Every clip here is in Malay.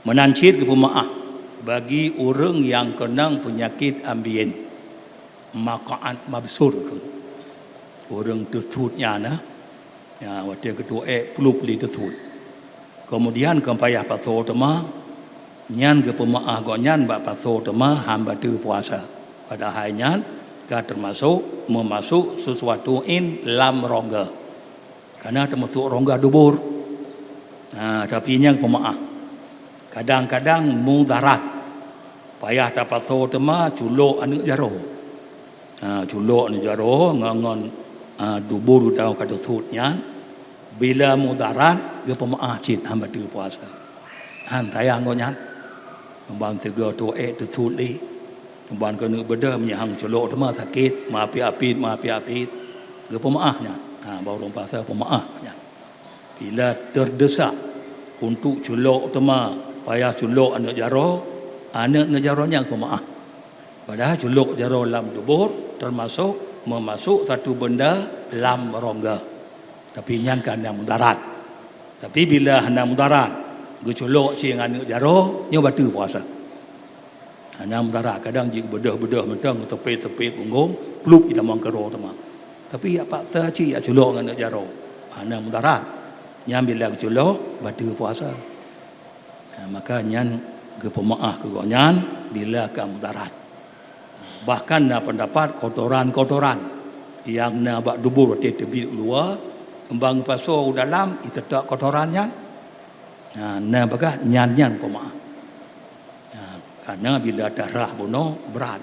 Menancit ke pemaaf bagi orang yang kena penyakit ambien maqaat mabsur ke orang tersudnya nah ya waktu ketua peluk li tersud kemudian kempayah paso tema nyan ke pemaaf go nyan ba paso tema hamba tu puasa pada hanya ka termasuk memasuk sesuatu in lam rongga karena termasuk rongga dubur tapi yang pemaaf kadang-kadang mudarat payah dapat so tema culok anu jaro culok anu jaro ngangon dubur utau kada sutnya bila mudarat ge pemaah cit hamba tu puasa han tayang go nyan kembang tiga tu tu sut li kembang kena beda menyahang culok tema sakit maapi-apit ge pemaahnya baru puasa pemaah nya bila terdesak untuk culok tema payah culok anak jaro yang pemaaf padahal culok jaro lam dubur termasuk memasuk satu benda lam rongga tapi nyan kan yang mudarat tapi bila hendak mudarat ge culok cing anak jaro nya batu puasa hanya mudarat kadang jik bedah-bedah mentang tepi-tepi punggung peluk ida mong kero tema tapi apa ta ci ya culok anak jaro hanya mudarat nya bila culok batu puasa maka nyan ke pemaah ke gonyan bila ke mudarat bahkan na pendapat kotoran-kotoran yang na bak dubur tepi luar kembang paso dalam itetak kotorannya na bagah nyan pemaah karena bila darah buno berat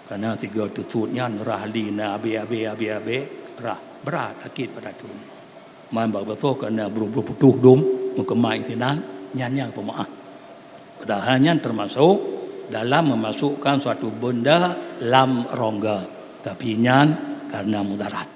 karena tiga tututnya rah li na abe rah berat sakit pada tun man bak paso karena buru-buru putuh dum mengkemai sinan nyan pemaah padahal nyan termasuk dalam memasukkan suatu benda lam rongga tapi nyan karena mudarat